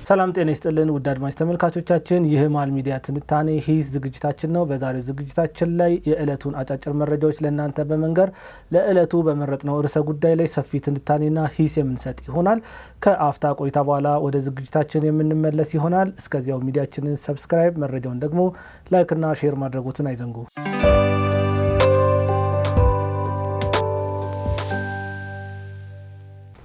ሰላም ጤና ይስጥልን ውድ አድማጭ ተመልካቾቻችን፣ ይህ ማል ሚዲያ ትንታኔ ሂስ ዝግጅታችን ነው። በዛሬው ዝግጅታችን ላይ የዕለቱን አጫጭር መረጃዎች ለእናንተ በመንገር ለዕለቱ በመረጥነው ርዕሰ ጉዳይ ላይ ሰፊ ትንታኔና ሂስ የምንሰጥ ይሆናል። ከአፍታ ቆይታ በኋላ ወደ ዝግጅታችን የምንመለስ ይሆናል። እስከዚያው ሚዲያችንን ሰብስክራይብ፣ መረጃውን ደግሞ ላይክና ሼር ማድረጎትን አይዘንጉ።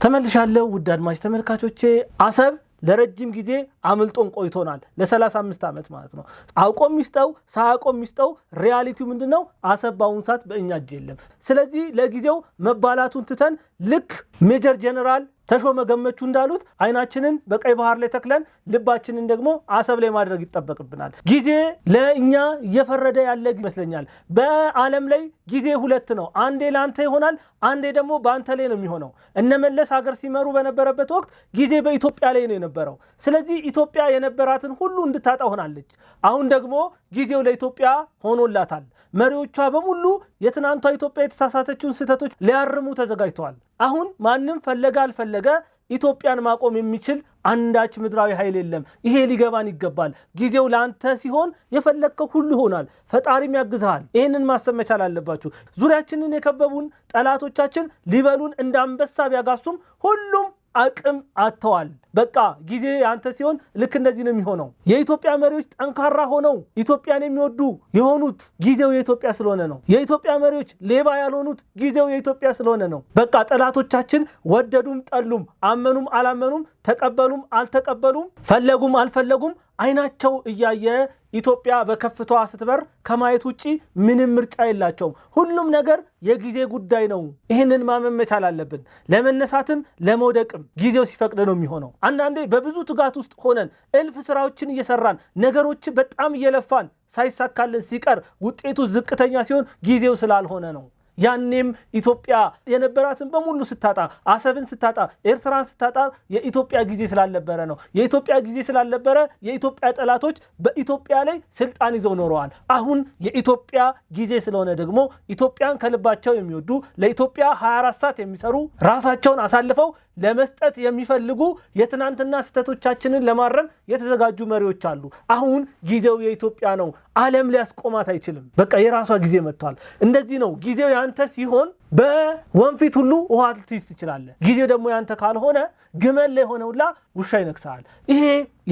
ተመልሻለሁ ውድ አድማጭ ተመልካቾቼ። አሰብ ለረጅም ጊዜ አምልጦን ቆይቶናል። ለ35 ዓመት ማለት ነው። አውቆም ይስጠው ሳያውቆም ይስጠው ሪያሊቲው ምንድነው? አሰብ በአሁኑ ሰዓት በእኛ እጅ የለም። ስለዚህ ለጊዜው መባላቱን ትተን ልክ ሜጀር ጀነራል ተሾመ ገመቹ እንዳሉት አይናችንን በቀይ ባህር ላይ ተክለን ልባችንን ደግሞ አሰብ ላይ ማድረግ ይጠበቅብናል። ጊዜ ለእኛ እየፈረደ ያለ ይመስለኛል። በዓለም ላይ ጊዜ ሁለት ነው። አንዴ ለአንተ ይሆናል፣ አንዴ ደግሞ በአንተ ላይ ነው የሚሆነው። እነመለስ ሀገር ሲመሩ በነበረበት ወቅት ጊዜ በኢትዮጵያ ላይ ነው የነበረው። ስለዚህ ኢትዮጵያ የነበራትን ሁሉ እንድታጣ ሆናለች። አሁን ደግሞ ጊዜው ለኢትዮጵያ ሆኖላታል። መሪዎቿ በሙሉ የትናንቷ ኢትዮጵያ የተሳሳተችውን ስህተቶች ሊያርሙ ተዘጋጅተዋል። አሁን ማንም ፈለገ አልፈለገ ኢትዮጵያን ማቆም የሚችል አንዳች ምድራዊ ኃይል የለም። ይሄ ሊገባን ይገባል። ጊዜው ለአንተ ሲሆን የፈለግከው ሁሉ ይሆናል። ፈጣሪም ያግዝሃል። ይህንን ማሰብ መቻል አለባችሁ። ዙሪያችንን የከበቡን ጠላቶቻችን ሊበሉን እንደ አንበሳ ቢያጋሱም ሁሉም አቅም አጥተዋል። በቃ ጊዜ አንተ ሲሆን ልክ እንደዚህ ነው የሚሆነው። የኢትዮጵያ መሪዎች ጠንካራ ሆነው ኢትዮጵያን የሚወዱ የሆኑት ጊዜው የኢትዮጵያ ስለሆነ ነው። የኢትዮጵያ መሪዎች ሌባ ያልሆኑት ጊዜው የኢትዮጵያ ስለሆነ ነው። በቃ ጠላቶቻችን ወደዱም ጠሉም፣ አመኑም አላመኑም፣ ተቀበሉም አልተቀበሉም፣ ፈለጉም አልፈለጉም አይናቸው እያየ ኢትዮጵያ በከፍታዋ ስትበር ከማየት ውጪ ምንም ምርጫ የላቸውም። ሁሉም ነገር የጊዜ ጉዳይ ነው። ይህንን ማመን መቻል አለብን። ለመነሳትም ለመውደቅም ጊዜው ሲፈቅድ ነው የሚሆነው። አንዳንዴ በብዙ ትጋት ውስጥ ሆነን እልፍ ስራዎችን እየሰራን ነገሮችን በጣም እየለፋን ሳይሳካልን ሲቀር ውጤቱ ዝቅተኛ ሲሆን ጊዜው ስላልሆነ ነው። ያኔም ኢትዮጵያ የነበራትን በሙሉ ስታጣ፣ አሰብን ስታጣ፣ ኤርትራን ስታጣ የኢትዮጵያ ጊዜ ስላልነበረ ነው። የኢትዮጵያ ጊዜ ስላልነበረ የኢትዮጵያ ጠላቶች በኢትዮጵያ ላይ ስልጣን ይዘው ኖረዋል። አሁን የኢትዮጵያ ጊዜ ስለሆነ ደግሞ ኢትዮጵያን ከልባቸው የሚወዱ ለኢትዮጵያ 24 ሰዓት የሚሰሩ ራሳቸውን አሳልፈው ለመስጠት የሚፈልጉ የትናንትና ስህተቶቻችንን ለማረም የተዘጋጁ መሪዎች አሉ። አሁን ጊዜው የኢትዮጵያ ነው። ዓለም ሊያስቆማት አይችልም። በቃ የራሷ ጊዜ መጥቷል። እንደዚህ ነው። ጊዜው ያንተ ሲሆን በወንፊት ሁሉ ውሃ ልትይዝ ትችላለህ። ጊዜው ደግሞ ያንተ ካልሆነ ግመል ላይ ሆነ ሁላ ውሻ ይነክሳል። ይሄ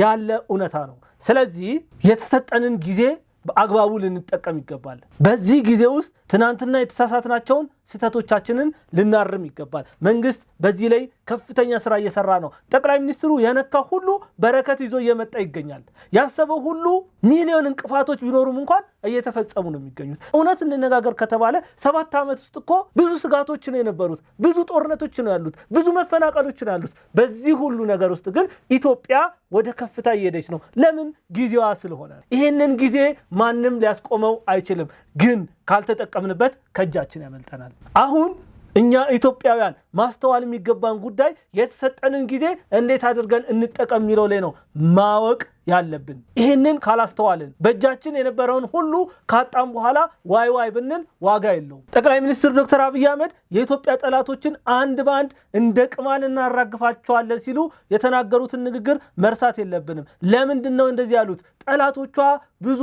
ያለ እውነታ ነው። ስለዚህ የተሰጠንን ጊዜ በአግባቡ ልንጠቀም ይገባል። በዚህ ጊዜ ውስጥ ትናንትና የተሳሳትናቸውን ስህተቶቻችንን ልናርም ይገባል። መንግስት በዚህ ላይ ከፍተኛ ስራ እየሰራ ነው። ጠቅላይ ሚኒስትሩ የነካ ሁሉ በረከት ይዞ እየመጣ ይገኛል። ያሰበው ሁሉ ሚሊዮን እንቅፋቶች ቢኖሩም እንኳን እየተፈጸሙ ነው የሚገኙት። እውነት እንነጋገር ከተባለ 7 ዓመት ውስጥ እኮ ብዙ ስጋቶች ነው የነበሩት፣ ብዙ ጦርነቶች ነው ያሉት፣ ብዙ መፈናቀሎች ነው ያሉት። በዚህ ሁሉ ነገር ውስጥ ግን ኢትዮጵያ ወደ ከፍታ እየሄደች ነው። ለምን? ጊዜዋ ስለሆነ። ይሄንን ጊዜ ማንም ሊያስቆመው አይችልም። ግን ካልተጠቀምንበት ከእጃችን ያመልጠናል። አሁን እኛ ኢትዮጵያውያን ማስተዋል የሚገባን ጉዳይ የተሰጠንን ጊዜ እንዴት አድርገን እንጠቀም የሚለው ላይ ነው ማወቅ ያለብን። ይህንን ካላስተዋልን በእጃችን የነበረውን ሁሉ ካጣም በኋላ ዋይ ዋይ ብንል ዋጋ የለውም። ጠቅላይ ሚኒስትር ዶክተር አብይ አህመድ የኢትዮጵያ ጠላቶችን አንድ በአንድ እንደ ቅማል እናራግፋቸዋለን ሲሉ የተናገሩትን ንግግር መርሳት የለብንም። ለምንድን ነው እንደዚህ ያሉት? ጠላቶቿ ብዙ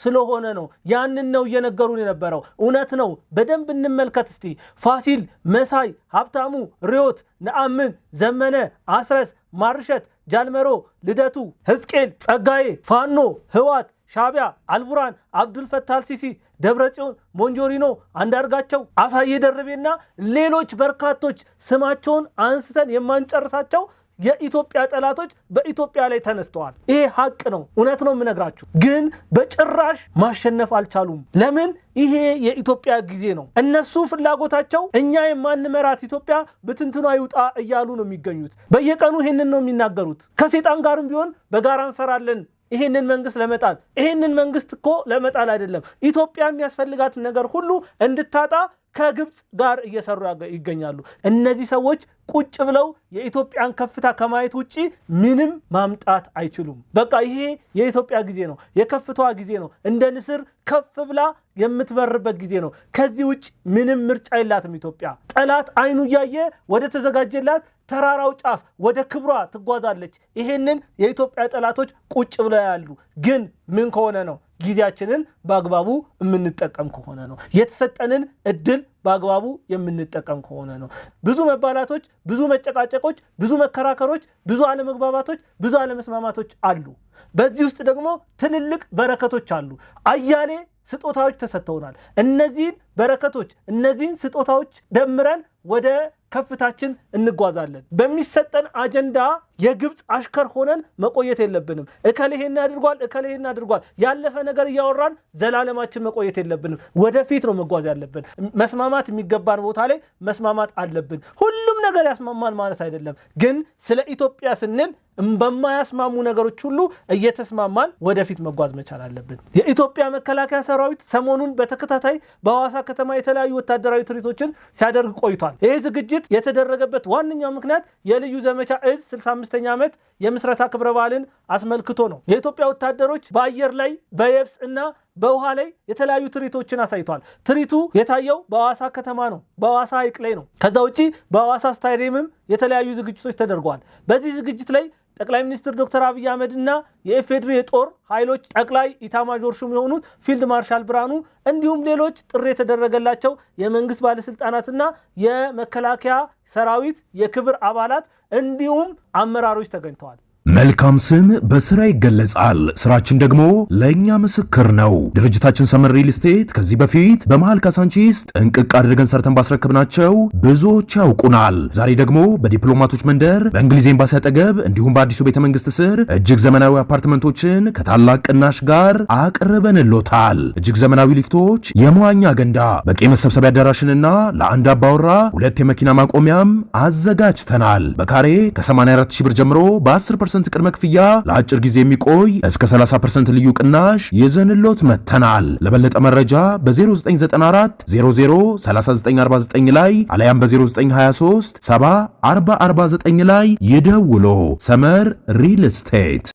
ስለሆነ ነው። ያንን ነው እየነገሩን የነበረው። እውነት ነው። በደንብ እንመልከት እስቲ። ፋሲል፣ መሳይ፣ ሀብታሙ፣ ሪዮት፣ ነአምን፣ ዘመነ፣ አስረስ፣ ማርሸት፣ ጃልመሮ፣ ልደቱ፣ ሕዝቅኤል፣ ጸጋዬ፣ ፋኖ፣ ህዋት፣ ሻቢያ፣ አልቡራን፣ አብዱልፈታህ አልሲሲ፣ ደብረጽዮን፣ ሞንጆሪኖ፣ አንዳርጋቸው፣ አሳየ ደርቤና ሌሎች በርካቶች ስማቸውን አንስተን የማንጨርሳቸው የኢትዮጵያ ጠላቶች በኢትዮጵያ ላይ ተነስተዋል። ይሄ ሀቅ ነው። እውነት ነው የምነግራችሁ። ግን በጭራሽ ማሸነፍ አልቻሉም። ለምን? ይሄ የኢትዮጵያ ጊዜ ነው። እነሱ ፍላጎታቸው እኛ የማንመራት ኢትዮጵያ ብትንትኗ ይውጣ እያሉ ነው የሚገኙት። በየቀኑ ይሄንን ነው የሚናገሩት። ከሴጣን ጋርም ቢሆን በጋራ እንሰራለን ይሄንን መንግስት ለመጣል። ይሄንን መንግስት እኮ ለመጣል አይደለም። ኢትዮጵያ የሚያስፈልጋትን ነገር ሁሉ እንድታጣ ከግብፅ ጋር እየሰሩ ይገኛሉ። እነዚህ ሰዎች ቁጭ ብለው የኢትዮጵያን ከፍታ ከማየት ውጪ ምንም ማምጣት አይችሉም። በቃ ይሄ የኢትዮጵያ ጊዜ ነው፣ የከፍታዋ ጊዜ ነው። እንደ ንስር ከፍ ብላ የምትበርበት ጊዜ ነው። ከዚህ ውጭ ምንም ምርጫ የላትም ኢትዮጵያ። ጠላት አይኑ እያየ ወደ ተዘጋጀላት ተራራው ጫፍ ወደ ክብሯ ትጓዛለች። ይሄንን የኢትዮጵያ ጠላቶች ቁጭ ብለው ያሉ ግን ምን ከሆነ ነው? ጊዜያችንን በአግባቡ የምንጠቀም ከሆነ ነው። የተሰጠንን እድል በአግባቡ የምንጠቀም ከሆነ ነው። ብዙ መባላቶች፣ ብዙ መጨቃጨቆች፣ ብዙ መከራከሮች፣ ብዙ አለመግባባቶች፣ ብዙ አለመስማማቶች አሉ። በዚህ ውስጥ ደግሞ ትልልቅ በረከቶች አሉ። አያሌ ስጦታዎች ተሰጥተውናል። እነዚህን በረከቶች እነዚህን ስጦታዎች ደምረን ወደ ከፍታችን እንጓዛለን። በሚሰጠን አጀንዳ የግብፅ አሽከር ሆነን መቆየት የለብንም። እከሌሄን አድርጓል፣ እከሌሄን አድርጓል ያለፈ ነገር እያወራን ዘላለማችን መቆየት የለብንም። ወደፊት ነው መጓዝ ያለብን። መስማማት የሚገባን ቦታ ላይ መስማማት አለብን። ሁሉም ነገር ያስማማል ማለት አይደለም፣ ግን ስለ ኢትዮጵያ ስንል በማያስማሙ ነገሮች ሁሉ እየተስማማን ወደፊት መጓዝ መቻል አለብን። የኢትዮጵያ መከላከያ ሰራዊት ሰሞኑን በተከታታይ በሐዋሳ ከተማ የተለያዩ ወታደራዊ ትርኢቶችን ሲያደርግ ቆይቷል። ይህ ዝግጅት የተደረገበት ዋነኛው ምክንያት የልዩ ዘመቻ እዝ 65ኛ ዓመት የምስረታ ክብረ በዓልን አስመልክቶ ነው። የኢትዮጵያ ወታደሮች በአየር ላይ በየብስ እና በውሃ ላይ የተለያዩ ትርኢቶችን አሳይቷል። ትርኢቱ የታየው በሐዋሳ ከተማ ነው፣ በሐዋሳ ሐይቅ ላይ ነው። ከዛ ውጪ በሐዋሳ ስታዲየምም የተለያዩ ዝግጅቶች ተደርገዋል። በዚህ ዝግጅት ላይ ጠቅላይ ሚኒስትር ዶክተር አብይ አህመድ እና የኢፌዴሪ የጦር ኃይሎች ጠቅላይ ኢታማዦር ሹም የሆኑት ፊልድ ማርሻል ብርሃኑ እንዲሁም ሌሎች ጥሪ የተደረገላቸው የመንግስት ባለስልጣናትና የመከላከያ ሰራዊት የክብር አባላት እንዲሁም አመራሮች ተገኝተዋል። መልካም ስም በስራ ይገለጻል። ስራችን ደግሞ ለእኛ ምስክር ነው። ድርጅታችን ሰመር ሪል ስቴት ከዚህ በፊት በመሃል ካሳንቺስ ጥንቅቅ አድርገን ሰርተን ባስረክብናቸው ብዙዎች ያውቁናል። ዛሬ ደግሞ በዲፕሎማቶች መንደር በእንግሊዝ ኤምባሲ አጠገብ እንዲሁም በአዲሱ ቤተ መንግስት ስር እጅግ ዘመናዊ አፓርትመንቶችን ከታላቅ ቅናሽ ጋር አቅርበንሎታል። እጅግ ዘመናዊ ሊፍቶች፣ የመዋኛ ገንዳ፣ በቂ መሰብሰቢያ አዳራሽንና ለአንድ አባወራ 2 የመኪና ማቆሚያም አዘጋጅተናል። በካሬ ከ84 ሺህ ብር ጀምሮ በ10% ቅድመ ክፍያ ለአጭር ጊዜ የሚቆይ እስከ 30% ልዩ ቅናሽ ይዘንሎት መተናል። ለበለጠ መረጃ በ0994 00 3949 ላይ አለያም በ0923 70 4049 ላይ ይደውሎ። ሰመር ሪል ስቴት።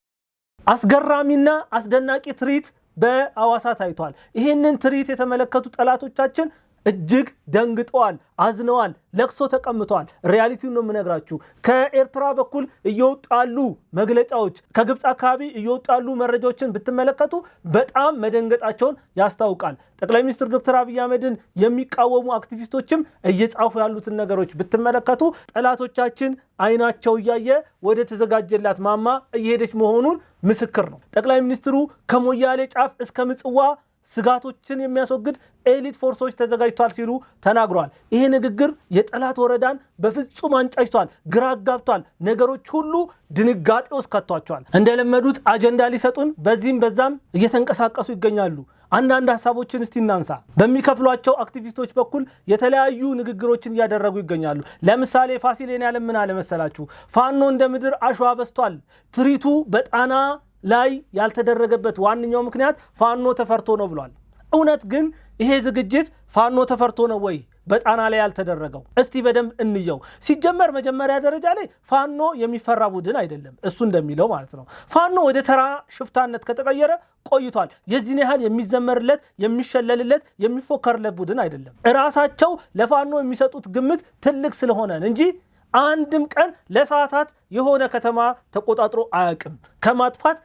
አስገራሚና አስደናቂ ትርኢት በሐዋሳ ታይቷል። ይህንን ትርኢት የተመለከቱ ጠላቶቻችን እጅግ ደንግጠዋል፣ አዝነዋል፣ ለቅሶ ተቀምጠዋል። ሪያሊቲውን ነው የምነግራችሁ። ከኤርትራ በኩል እየወጡ ያሉ መግለጫዎች፣ ከግብፅ አካባቢ እየወጡ ያሉ መረጃዎችን ብትመለከቱ በጣም መደንገጣቸውን ያስታውቃል። ጠቅላይ ሚኒስትር ዶክተር አብይ አህመድን የሚቃወሙ አክቲቪስቶችም እየጻፉ ያሉትን ነገሮች ብትመለከቱ ጠላቶቻችን አይናቸው እያየ ወደ ተዘጋጀላት ማማ እየሄደች መሆኑን ምስክር ነው። ጠቅላይ ሚኒስትሩ ከሞያሌ ጫፍ እስከ ምጽዋ ስጋቶችን የሚያስወግድ ኤሊት ፎርሶች ተዘጋጅቷል ሲሉ ተናግሯል። ይሄ ንግግር የጠላት ወረዳን በፍጹም አንጫጭቷል፣ ግራ አጋብቷል። ነገሮች ሁሉ ድንጋጤ ውስጥ ከቷቸዋል። እንደለመዱት አጀንዳ ሊሰጡን በዚህም በዛም እየተንቀሳቀሱ ይገኛሉ። አንዳንድ ሐሳቦችን እስቲ እናንሳ። በሚከፍሏቸው አክቲቪስቶች በኩል የተለያዩ ንግግሮችን እያደረጉ ይገኛሉ። ለምሳሌ ፋሲሌን ያለ ምን አለ መሰላችሁ? ፋኖ እንደ ምድር አሸዋ በስቷል። ትርኢቱ በጣና ላይ ያልተደረገበት ዋነኛው ምክንያት ፋኖ ተፈርቶ ነው ብሏል። እውነት ግን ይሄ ዝግጅት ፋኖ ተፈርቶ ነው ወይ በጣና ላይ ያልተደረገው? እስቲ በደንብ እንየው። ሲጀመር መጀመሪያ ደረጃ ላይ ፋኖ የሚፈራ ቡድን አይደለም፣ እሱ እንደሚለው ማለት ነው። ፋኖ ወደ ተራ ሽፍታነት ከተቀየረ ቆይቷል። የዚህን ያህል የሚዘመርለት፣ የሚሸለልለት፣ የሚፎከርለት ቡድን አይደለም። እራሳቸው ለፋኖ የሚሰጡት ግምት ትልቅ ስለሆነ እንጂ አንድም ቀን ለሰዓታት የሆነ ከተማ ተቆጣጥሮ አያውቅም፣ ከማጥፋት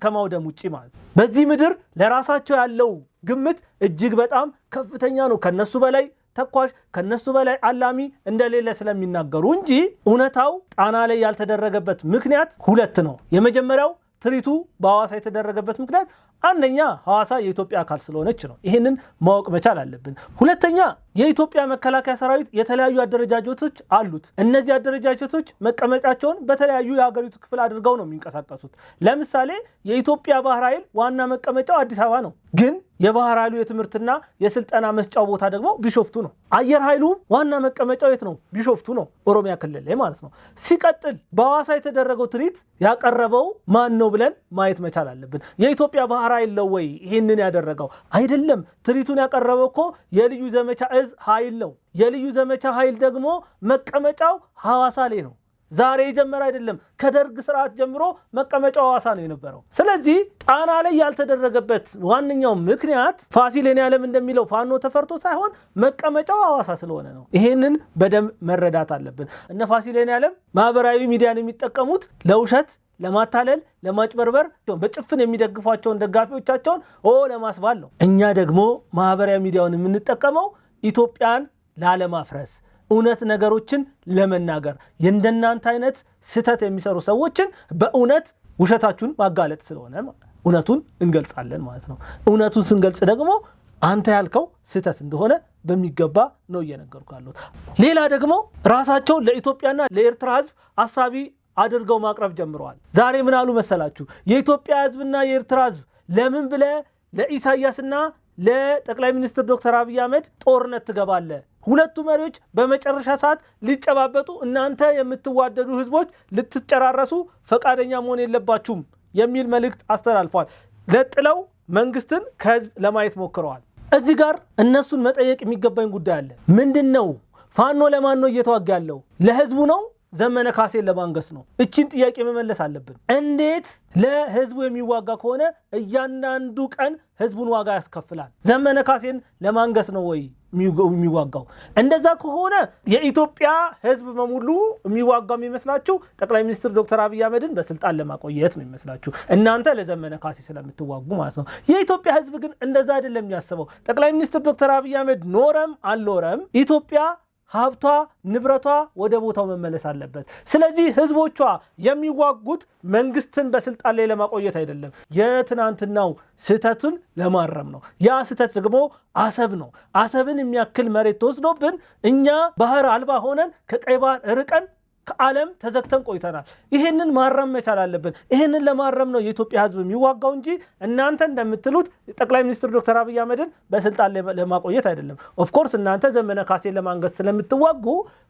ከማውደም ውጪ ማለት ነው። በዚህ ምድር ለራሳቸው ያለው ግምት እጅግ በጣም ከፍተኛ ነው። ከነሱ በላይ ተኳሽ፣ ከነሱ በላይ አላሚ እንደሌለ ስለሚናገሩ እንጂ እውነታው ጣና ላይ ያልተደረገበት ምክንያት 2 ነው። የመጀመሪያው ትርኢቱ በሐዋሳ የተደረገበት ምክንያት አንደኛ ሐዋሳ የኢትዮጵያ አካል ስለሆነች ነው። ይህንን ማወቅ መቻል አለብን። ሁለተኛ የኢትዮጵያ መከላከያ ሰራዊት የተለያዩ አደረጃጀቶች አሉት። እነዚህ አደረጃጀቶች መቀመጫቸውን በተለያዩ የሀገሪቱ ክፍል አድርገው ነው የሚንቀሳቀሱት። ለምሳሌ የኢትዮጵያ ባህር ኃይል ዋና መቀመጫው አዲስ አበባ ነው። ግን የባህር ኃይሉ የትምህርትና የስልጠና መስጫው ቦታ ደግሞ ቢሾፍቱ ነው። አየር ኃይሉ ዋና መቀመጫው የት ነው? ቢሾፍቱ ነው፣ ኦሮሚያ ክልል ላይ ማለት ነው። ሲቀጥል በሐዋሳ የተደረገው ትርኢት ያቀረበው ማን ነው ብለን ማየት መቻል አለብን። የኢትዮጵያ ባህር ኃይል ነው ወይ ይህንን ያደረገው? አይደለም። ትርኢቱን ያቀረበው እኮ የልዩ ዘመቻ እዝ ኃይል ነው። የልዩ ዘመቻ ኃይል ደግሞ መቀመጫው ሐዋሳ ላይ ነው። ዛሬ የጀመረ አይደለም። ከደርግ ስርዓት ጀምሮ መቀመጫው ሐዋሳ ነው የነበረው። ስለዚህ ጣና ላይ ያልተደረገበት ዋነኛው ምክንያት ፋሲል የኔዓለም እንደሚለው ፋኖ ተፈርቶ ሳይሆን መቀመጫው ሐዋሳ ስለሆነ ነው። ይሄንን በደንብ መረዳት አለብን። እነ ፋሲል የኔዓለም ማህበራዊ ሚዲያን የሚጠቀሙት ለውሸት፣ ለማታለል፣ ለማጭበርበር በጭፍን የሚደግፏቸውን ደጋፊዎቻቸውን ለማስባል ነው። እኛ ደግሞ ማህበራዊ ሚዲያውን የምንጠቀመው ኢትዮጵያን ላለማፍረስ፣ እውነት ነገሮችን ለመናገር፣ የእንደናንተ አይነት ስህተት የሚሰሩ ሰዎችን በእውነት ውሸታችሁን ማጋለጥ ስለሆነ እውነቱን እንገልጻለን ማለት ነው። እውነቱን ስንገልጽ ደግሞ አንተ ያልከው ስህተት እንደሆነ በሚገባ ነው እየነገርኩ ያለሁት። ሌላ ደግሞ ራሳቸው ለኢትዮጵያና ለኤርትራ ህዝብ አሳቢ አድርገው ማቅረብ ጀምረዋል። ዛሬ ምን አሉ መሰላችሁ? የኢትዮጵያ ህዝብና የኤርትራ ህዝብ ለምን ብለ ለኢሳያስና ለጠቅላይ ሚኒስትር ዶክተር አብይ አህመድ ጦርነት ትገባለ? ሁለቱ መሪዎች በመጨረሻ ሰዓት ሊጨባበጡ፣ እናንተ የምትዋደዱ ህዝቦች ልትጨራረሱ ፈቃደኛ መሆን የለባችሁም የሚል መልእክት አስተላልፏል። ለጥለው መንግስትን ከህዝብ ለማየት ሞክረዋል። እዚህ ጋር እነሱን መጠየቅ የሚገባኝ ጉዳይ አለ። ምንድን ነው ፋኖ ለማን ነው እየተዋጋ ያለው? ለህዝቡ ነው? ዘመነ ካሴን ለማንገስ ነው? እቺን ጥያቄ መመለስ አለብን። እንዴት ለህዝቡ የሚዋጋ ከሆነ እያንዳንዱ ቀን ህዝቡን ዋጋ ያስከፍላል? ዘመነ ካሴን ለማንገስ ነው ወይ የሚዋጋው? እንደዛ ከሆነ የኢትዮጵያ ህዝብ በሙሉ የሚዋጋው የሚመስላችሁ ጠቅላይ ሚኒስትር ዶክተር አብይ አህመድን በስልጣን ለማቆየት ነው የሚመስላችሁ፣ እናንተ ለዘመነ ካሴ ስለምትዋጉ ማለት ነው። የኢትዮጵያ ህዝብ ግን እንደዛ አይደለም የሚያስበው። ጠቅላይ ሚኒስትር ዶክተር አብይ አህመድ ኖረም አልኖረም ኢትዮጵያ ሀብቷ ንብረቷ ወደ ቦታው መመለስ አለበት። ስለዚህ ህዝቦቿ የሚዋጉት መንግስትን በስልጣን ላይ ለማቆየት አይደለም፣ የትናንትናው ስህተቱን ለማረም ነው። ያ ስህተት ደግሞ አሰብ ነው። አሰብን የሚያክል መሬት ተወስዶብን እኛ ባህር አልባ ሆነን ከቀይ ባህር ርቀን ከዓለም ተዘግተን ቆይተናል። ይህንን ማረም መቻል አለብን። ይህንን ለማረም ነው የኢትዮጵያ ህዝብ የሚዋጋው እንጂ እናንተ እንደምትሉት ጠቅላይ ሚኒስትር ዶክተር አብይ አህመድን በስልጣን ለማቆየት አይደለም። ኦፍኮርስ እናንተ ዘመነ ካሴን ለማንገስ ስለምትዋጉ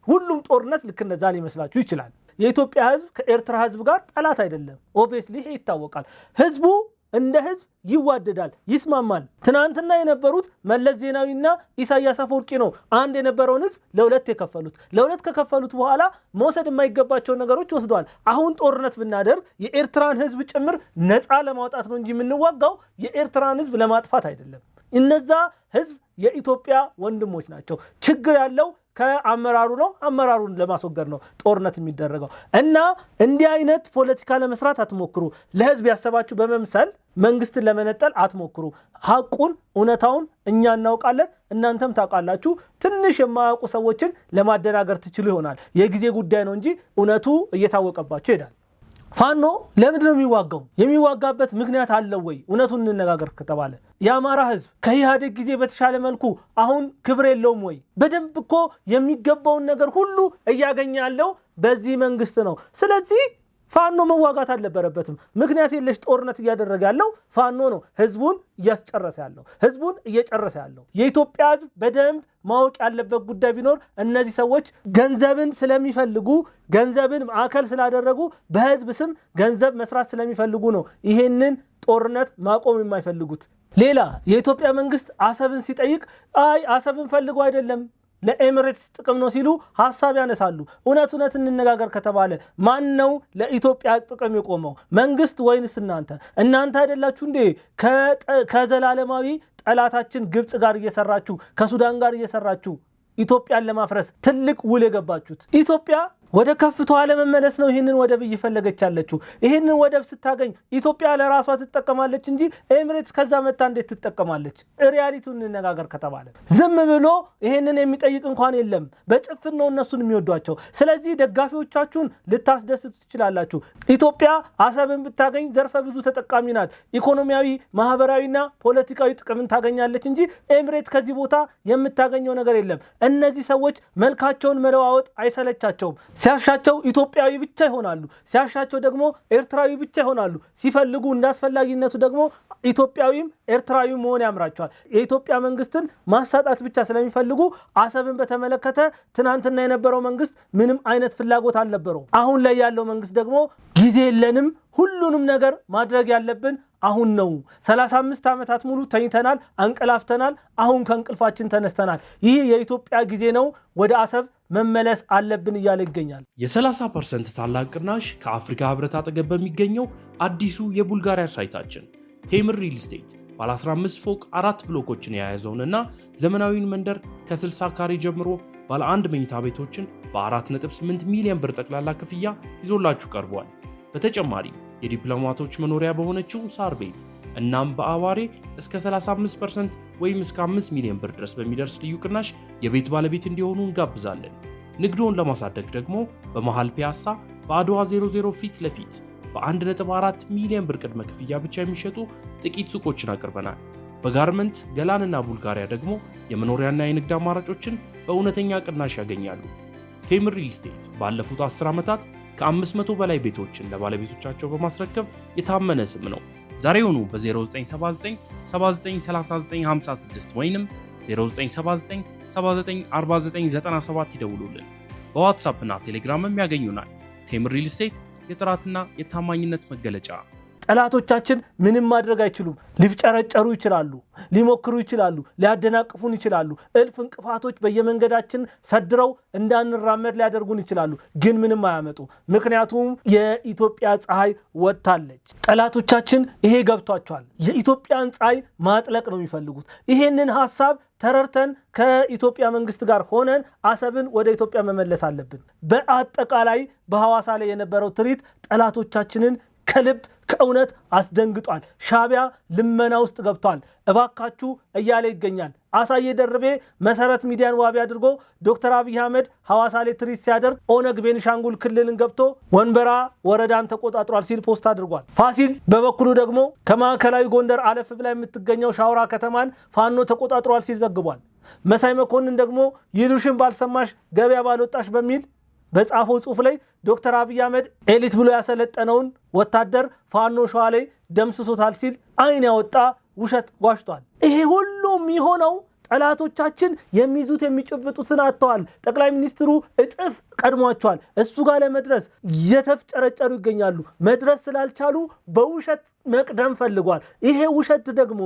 ሁሉም ጦርነት ልክ እንደዛ ሊመስላችሁ ይችላል። የኢትዮጵያ ህዝብ ከኤርትራ ህዝብ ጋር ጠላት አይደለም። ኦብቪየስሊ ይሄ ይታወቃል። ህዝቡ እንደ ህዝብ ይዋደዳል፣ ይስማማል። ትናንትና የነበሩት መለስ ዜናዊና ኢሳያስ አፈወርቂ ነው አንድ የነበረውን ህዝብ ለሁለት የከፈሉት። ለሁለት ከከፈሉት በኋላ መውሰድ የማይገባቸውን ነገሮች ወስደዋል። አሁን ጦርነት ብናደርግ የኤርትራን ህዝብ ጭምር ነፃ ለማውጣት ነው እንጂ የምንዋጋው የኤርትራን ህዝብ ለማጥፋት አይደለም። እነዛ ህዝብ የኢትዮጵያ ወንድሞች ናቸው። ችግር ያለው ከአመራሩ ነው። አመራሩን ለማስወገድ ነው ጦርነት የሚደረገው እና እንዲህ አይነት ፖለቲካ ለመስራት አትሞክሩ። ለህዝብ ያሰባችሁ በመምሰል መንግስትን ለመነጠል አትሞክሩ። ሐቁን እውነታውን እኛ እናውቃለን፣ እናንተም ታውቃላችሁ። ትንሽ የማያውቁ ሰዎችን ለማደናገር ትችሉ ይሆናል። የጊዜ ጉዳይ ነው እንጂ እውነቱ እየታወቀባችሁ ይሄዳል። ፋኖ ለምንድን ነው የሚዋጋው? የሚዋጋበት ምክንያት አለው ወይ? እውነቱን እንነጋገር ከተባለ የአማራ ህዝብ ከኢህአዴግ ጊዜ በተሻለ መልኩ አሁን ክብር የለውም ወይ? በደንብ እኮ የሚገባውን ነገር ሁሉ እያገኘ ያለው በዚህ መንግስት ነው። ስለዚህ ፋኖ መዋጋት አልነበረበትም። ምክንያት የለሽ ጦርነት እያደረገ ያለው ፋኖ ነው። ህዝቡን እያስጨረሰ ያለው፣ ህዝቡን እየጨረሰ ያለው። የኢትዮጵያ ህዝብ በደንብ ማወቅ ያለበት ጉዳይ ቢኖር እነዚህ ሰዎች ገንዘብን ስለሚፈልጉ፣ ገንዘብን ማዕከል ስላደረጉ፣ በህዝብ ስም ገንዘብ መስራት ስለሚፈልጉ ነው ይሄንን ጦርነት ማቆም የማይፈልጉት። ሌላ የኢትዮጵያ መንግስት አሰብን ሲጠይቅ አይ አሰብን ፈልጎ አይደለም ለኤሚሬትስ ጥቅም ነው ሲሉ ሐሳብ ያነሳሉ። እውነት እንነጋገር ከተባለ ማን ነው ለኢትዮጵያ ጥቅም የቆመው? መንግስት ወይንስ እናንተ? እናንተ አይደላችሁ እንዴ ከዘላለማዊ ጠላታችን ግብጽ ጋር እየሰራችሁ ከሱዳን ጋር እየሰራችሁ ኢትዮጵያን ለማፍረስ ትልቅ ውል የገባችሁት? ኢትዮጵያ ወደ ከፍታዋ ለመመለስ ነው ይህንን ወደብ እየፈለገች ያለችው። ይህንን ወደብ ስታገኝ ኢትዮጵያ ለራሷ ትጠቀማለች እንጂ ኤሚሬትስ ከዛ መታ እንዴት ትጠቀማለች? ሪያሊቲውን እንነጋገር ከተባለ ዝም ብሎ ይህንን የሚጠይቅ እንኳን የለም። በጭፍን ነው እነሱን የሚወዷቸው። ስለዚህ ደጋፊዎቻችሁን ልታስደስቱ ትችላላችሁ። ኢትዮጵያ አሰብን ብታገኝ ዘርፈ ብዙ ተጠቃሚ ናት። ኢኮኖሚያዊ፣ ማህበራዊና ፖለቲካዊ ጥቅምን ታገኛለች እንጂ ኤሚሬት ከዚህ ቦታ የምታገኘው ነገር የለም። እነዚህ ሰዎች መልካቸውን መለዋወጥ አይሰለቻቸውም። ሲያሻቸው ኢትዮጵያዊ ብቻ ይሆናሉ፣ ሲያሻቸው ደግሞ ኤርትራዊ ብቻ ይሆናሉ። ሲፈልጉ እንዳስፈላጊነቱ ደግሞ ኢትዮጵያዊም ኤርትራዊ መሆን ያምራቸዋል። የኢትዮጵያ መንግስትን ማሳጣት ብቻ ስለሚፈልጉ አሰብን በተመለከተ ትናንትና የነበረው መንግስት ምንም አይነት ፍላጎት አልነበረው። አሁን ላይ ያለው መንግስት ደግሞ ጊዜ የለንም፣ ሁሉንም ነገር ማድረግ ያለብን አሁን ነው። 35 ዓመታት ሙሉ ተኝተናል፣ አንቀላፍተናል። አሁን ከእንቅልፋችን ተነስተናል። ይህ የኢትዮጵያ ጊዜ ነው፣ ወደ አሰብ መመለስ አለብን እያለ ይገኛል። የ30% ታላቅ ቅናሽ ከአፍሪካ ህብረት አጠገብ በሚገኘው አዲሱ የቡልጋሪያ ሳይታችን ቴምር ሪል ስቴት ባለ 15 ፎቅ 4 ብሎኮችን የያዘውንና ዘመናዊውን መንደር ከ60 ካሬ ጀምሮ ባለ 1 መኝታ ቤቶችን በ4.8 ሚሊዮን ብር ጠቅላላ ክፍያ ይዞላችሁ ቀርቧል። በተጨማሪ የዲፕሎማቶች መኖሪያ በሆነችው ሳር ቤት እናም በአዋሬ እስከ 35% ወይም እስከ 5 ሚሊዮን ብር ድረስ በሚደርስ ልዩ ቅናሽ የቤት ባለቤት እንዲሆኑ እንጋብዛለን። ንግዶን ለማሳደግ ደግሞ በመሃል ፒያሳ በአድዋ 00 ፊት ለፊት በ1.4 ሚሊዮን ብር ቅድመ ክፍያ ብቻ የሚሸጡ ጥቂት ሱቆችን አቅርበናል። በጋርመንት ገላንና ቡልጋሪያ ደግሞ የመኖሪያና የንግድ አማራጮችን በእውነተኛ ቅናሽ ያገኛሉ። ቴምር ሪል ስቴት ባለፉት 10 ዓመታት ከ500 በላይ ቤቶችን ለባለቤቶቻቸው በማስረከብ የታመነ ስም ነው። ዛሬውኑ በ0979 793956 ወይንም 0979 794997 ይደውሉልን። በዋትሳፕ እና ቴሌግራምም ያገኙናል። ቴምር ሪል ስቴት የጥራትና የታማኝነት መገለጫ። ጠላቶቻችን ምንም ማድረግ አይችሉም። ሊፍጨረጨሩ ይችላሉ፣ ሊሞክሩ ይችላሉ፣ ሊያደናቅፉን ይችላሉ። እልፍ እንቅፋቶች በየመንገዳችን ሰድረው እንዳንራመድ ሊያደርጉን ይችላሉ፣ ግን ምንም አያመጡ። ምክንያቱም የኢትዮጵያ ፀሐይ ወጥታለች። ጠላቶቻችን ይሄ ገብቷቸዋል። የኢትዮጵያን ፀሐይ ማጥለቅ ነው የሚፈልጉት። ይሄንን ሐሳብ ተረርተን ከኢትዮጵያ መንግስት ጋር ሆነን አሰብን ወደ ኢትዮጵያ መመለስ አለብን። በአጠቃላይ በሐዋሳ ላይ የነበረው ትርኢት ጠላቶቻችንን ከልብ ከእውነት አስደንግጧል። ሻዕቢያ ልመና ውስጥ ገብቷል። እባካችሁ እያለ ይገኛል። አሳየ ደርቤ መሰረት ሚዲያን ዋቢ አድርጎ ዶክተር አብይ አህመድ ሐዋሳ ላይ ትርኢት ሲያደርግ ኦነግ ቤኒሻንጉል ክልልን ገብቶ ወንበራ ወረዳን ተቆጣጥሯል ሲል ፖስት አድርጓል። ፋሲል በበኩሉ ደግሞ ከማዕከላዊ ጎንደር አለፍ ብላ የምትገኘው ሻውራ ከተማን ፋኖ ተቆጣጥሯል ሲል ዘግቧል። መሳይ መኮንን ደግሞ ይሉሽን ባልሰማሽ ገበያ ባልወጣሽ በሚል በጻፈው ጽሑፍ ላይ ዶክተር አብይ አህመድ ኤሊት ብሎ ያሰለጠነውን ወታደር ፋኖ ሸዋ ላይ ደምስሶታል ሲል አይን ያወጣ ውሸት ዋሽቷል። ይሄ ሁሉም የሆነው ጠላቶቻችን የሚይዙት የሚጨብጡትን አጥተዋል። ጠቅላይ ሚኒስትሩ እጥፍ ቀድሟቸዋል። እሱ ጋር ለመድረስ የተፍጨረጨሩ ይገኛሉ። መድረስ ስላልቻሉ በውሸት መቅደም ፈልጓል። ይሄ ውሸት ደግሞ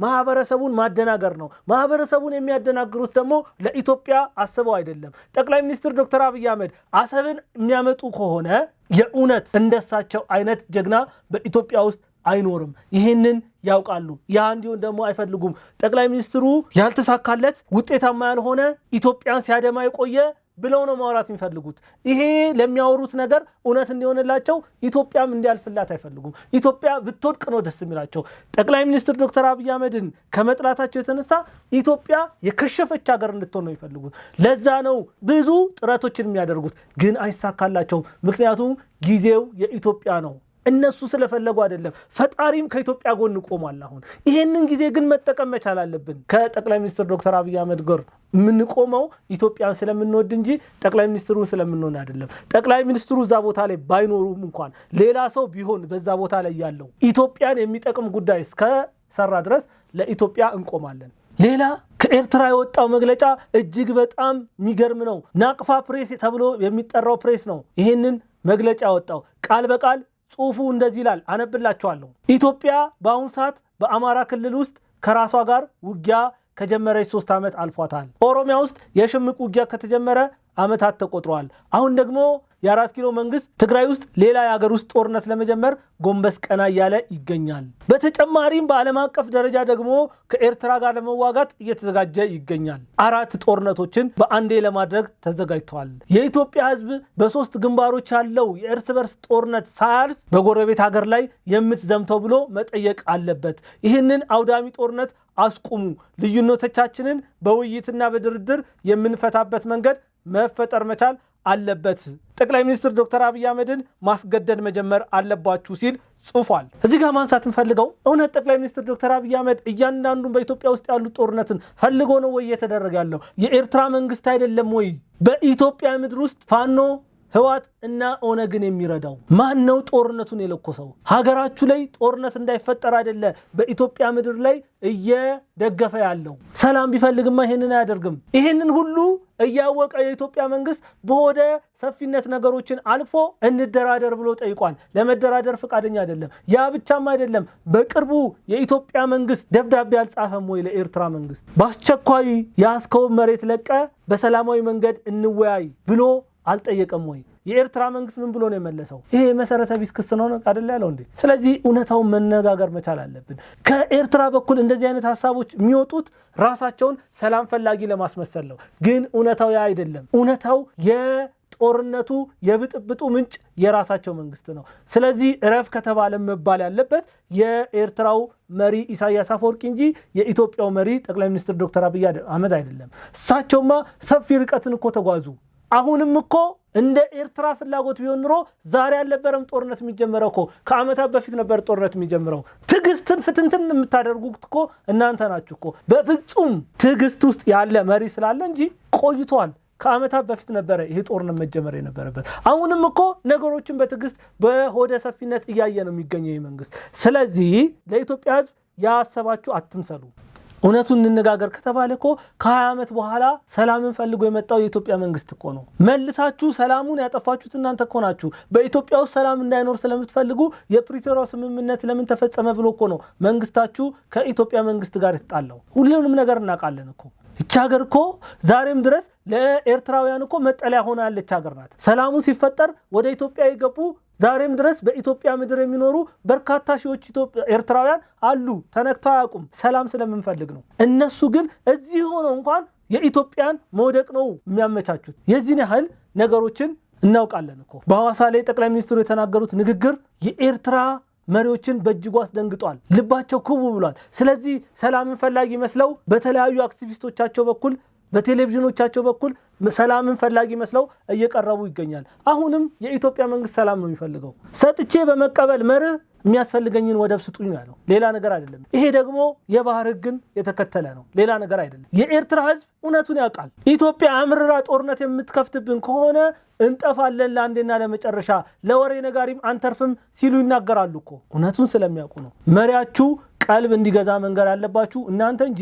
ማህበረሰቡን ማደናገር ነው። ማህበረሰቡን የሚያደናግሩት ደግሞ ለኢትዮጵያ አስበው አይደለም። ጠቅላይ ሚኒስትር ዶክተር አብይ አህመድ አሰብን የሚያመጡ ከሆነ የእውነት እንደሳቸው አይነት ጀግና በኢትዮጵያ ውስጥ አይኖርም። ይህንን ያውቃሉ። ያ እንዲሆን ደግሞ አይፈልጉም። ጠቅላይ ሚኒስትሩ ያልተሳካለት ውጤታማ ያልሆነ ኢትዮጵያን ሲያደማ የቆየ ብለው ነው ማውራት የሚፈልጉት። ይሄ ለሚያወሩት ነገር እውነት እንዲሆንላቸው ኢትዮጵያም እንዲያልፍላት አይፈልጉም። ኢትዮጵያ ብትወድቅ ነው ደስ የሚላቸው። ጠቅላይ ሚኒስትር ዶክተር አብይ አህመድን ከመጥላታቸው የተነሳ ኢትዮጵያ የከሸፈች ሀገር እንድትሆን ነው የሚፈልጉት። ለዛ ነው ብዙ ጥረቶችን የሚያደርጉት፣ ግን አይሳካላቸውም። ምክንያቱም ጊዜው የኢትዮጵያ ነው። እነሱ ስለፈለጉ አይደለም። ፈጣሪም ከኢትዮጵያ ጎን ቆሟል። አሁን ይሄንን ጊዜ ግን መጠቀም መቻል አለብን። ከጠቅላይ ሚኒስትር ዶክተር አብይ አህመድ ጋር የምንቆመው ኢትዮጵያን ስለምንወድ እንጂ ጠቅላይ ሚኒስትሩን ስለምንሆን አይደለም። ጠቅላይ ሚኒስትሩ እዛ ቦታ ላይ ባይኖሩም እንኳን ሌላ ሰው ቢሆን በዛ ቦታ ላይ ያለው ኢትዮጵያን የሚጠቅም ጉዳይ እስከሰራ ድረስ ለኢትዮጵያ እንቆማለን። ሌላ ከኤርትራ የወጣው መግለጫ እጅግ በጣም የሚገርም ነው። ናቅፋ ፕሬስ ተብሎ የሚጠራው ፕሬስ ነው ይህንን መግለጫ ያወጣው። ቃል በቃል ጽሑፉ እንደዚህ ይላል፣ አነብላችኋለሁ። ኢትዮጵያ በአሁኑ ሰዓት በአማራ ክልል ውስጥ ከራሷ ጋር ውጊያ ከጀመረች 3 ዓመት አልፏታል። ኦሮሚያ ውስጥ የሽምቅ ውጊያ ከተጀመረ ዓመታት ተቆጥረዋል። አሁን ደግሞ የ4 ኪሎ መንግስት ትግራይ ውስጥ ሌላ የሀገር ውስጥ ጦርነት ለመጀመር ጎንበስ ቀና እያለ ይገኛል። በተጨማሪም በዓለም አቀፍ ደረጃ ደግሞ ከኤርትራ ጋር ለመዋጋት እየተዘጋጀ ይገኛል። 4 ጦርነቶችን በአንዴ ለማድረግ ተዘጋጅተዋል። የኢትዮጵያ ሕዝብ በ3 ግንባሮች ያለው የእርስ በርስ ጦርነት ሳያርስ በጎረቤት ሀገር ላይ የምትዘምተው ብሎ መጠየቅ አለበት። ይህንን አውዳሚ ጦርነት አስቁሙ። ልዩነቶቻችንን በውይይትና በድርድር የምንፈታበት መንገድ መፈጠር መቻል አለበት። ጠቅላይ ሚኒስትር ዶክተር አብይ አህመድን ማስገደድ መጀመር አለባችሁ ሲል ጽፏል። እዚህ ጋር ማንሳት እንፈልገው እውነት ጠቅላይ ሚኒስትር ዶክተር አብይ አህመድ እያንዳንዱን በኢትዮጵያ ውስጥ ያሉ ጦርነትን ፈልጎ ነው ወይ እየተደረገ ያለው? የኤርትራ መንግስት አይደለም ወይ በኢትዮጵያ ምድር ውስጥ ፋኖ ህወሓት እና ኦነግን የሚረዳው? ማን ነው ጦርነቱን የለኮሰው? ሀገራችሁ ላይ ጦርነት እንዳይፈጠር አይደለ በኢትዮጵያ ምድር ላይ እየደገፈ ያለው? ሰላም ቢፈልግማ ይሄንን አያደርግም። ይሄንን ሁሉ እያወቀ የኢትዮጵያ መንግስት በሆደ ሰፊነት ነገሮችን አልፎ እንደራደር ብሎ ጠይቋል። ለመደራደር ፈቃደኛ አይደለም። ያ ብቻም አይደለም። በቅርቡ የኢትዮጵያ መንግስት ደብዳቤ አልጻፈም ወይ ለኤርትራ መንግስት? በአስቸኳይ ያስከውን መሬት ለቀ በሰላማዊ መንገድ እንወያይ ብሎ አልጠየቀም ወይ? የኤርትራ መንግስት ምን ብሎ ነው የመለሰው? ይሄ መሰረተ ቢስ ክስ ነው አይደል ያለው እንዴ? ስለዚህ እውነታውን መነጋገር መቻል አለብን። ከኤርትራ በኩል እንደዚህ አይነት ሀሳቦች የሚወጡት ራሳቸውን ሰላም ፈላጊ ለማስመሰል ነው። ግን እውነታው ያ አይደለም። እውነታው የጦርነቱ የብጥብጡ ምንጭ የራሳቸው መንግስት ነው። ስለዚህ እረፍ ከተባለ መባል ያለበት የኤርትራው መሪ ኢሳያስ አፈወርቂ እንጂ የኢትዮጵያው መሪ ጠቅላይ ሚኒስትር ዶክተር አብይ አህመድ አይደለም። እሳቸውማ ሰፊ ርቀትን እኮ ተጓዙ። አሁንም እኮ እንደ ኤርትራ ፍላጎት ቢሆን ኑሮ ዛሬ አልነበረም ጦርነት የሚጀምረው እኮ ከዓመታት በፊት ነበር ጦርነት የሚጀምረው። ትዕግስትን ፍትንትን የምታደርጉት እኮ እናንተ ናችሁ እኮ። በፍጹም ትዕግስት ውስጥ ያለ መሪ ስላለ እንጂ ቆይቷል። ከዓመታት በፊት ነበረ ይሄ ጦርነት መጀመር የነበረበት። አሁንም እኮ ነገሮችን በትዕግስት በሆደ ሰፊነት እያየ ነው የሚገኘው መንግስት። ስለዚህ ለኢትዮጵያ ሕዝብ ያሰባችሁ አትምሰሉ። እውነቱን እንነጋገር ከተባለ እኮ ከ20 ዓመት በኋላ ሰላምን ፈልጎ የመጣው የኢትዮጵያ መንግስት እኮ ነው። መልሳችሁ ሰላሙን ያጠፋችሁት እናንተ እኮ ናችሁ። በኢትዮጵያ ውስጥ ሰላም እንዳይኖር ስለምትፈልጉ የፕሪቶሪያው ስምምነት ለምን ተፈጸመ ብሎ እኮ ነው መንግስታችሁ ከኢትዮጵያ መንግስት ጋር የተጣላው። ሁሉንም ነገር እናውቃለን እኮ። እቺ ሀገር እኮ ዛሬም ድረስ ለኤርትራውያን እኮ መጠለያ ሆና ያለች ሀገር ናት። ሰላሙ ሲፈጠር ወደ ኢትዮጵያ የገቡ ዛሬም ድረስ በኢትዮጵያ ምድር የሚኖሩ በርካታ ሺዎች ኤርትራውያን አሉ። ተነክተው አያውቁም። ሰላም ስለምንፈልግ ነው። እነሱ ግን እዚህ ሆነው እንኳን የኢትዮጵያን መውደቅ ነው የሚያመቻቹት። የዚህን ያህል ነገሮችን እናውቃለን እኮ። በሐዋሳ ላይ ጠቅላይ ሚኒስትሩ የተናገሩት ንግግር የኤርትራ መሪዎችን በእጅጉ አስደንግጧል። ልባቸው ክቡ ብሏል። ስለዚህ ሰላምን ፈላጊ መስለው በተለያዩ አክቲቪስቶቻቸው በኩል በቴሌቪዥኖቻቸው በኩል ሰላምን ፈላጊ መስለው እየቀረቡ ይገኛል። አሁንም የኢትዮጵያ መንግስት ሰላም ነው የሚፈልገው። ሰጥቼ በመቀበል መርህ የሚያስፈልገኝን ወደብ ስጡኝ ነው፣ ሌላ ነገር አይደለም። ይሄ ደግሞ የባህር ህግን የተከተለ ነው፣ ሌላ ነገር አይደለም። የኤርትራ ህዝብ እውነቱን ያውቃል። ኢትዮጵያ አምርራ ጦርነት የምትከፍትብን ከሆነ እንጠፋለን ለአንዴና ለመጨረሻ፣ ለወሬ ነጋሪም አንተርፍም ሲሉ ይናገራሉ እኮ። እውነቱን ስለሚያውቁ ነው። መሪያችሁ ቀልብ እንዲገዛ መንገር ያለባችሁ እናንተ እንጂ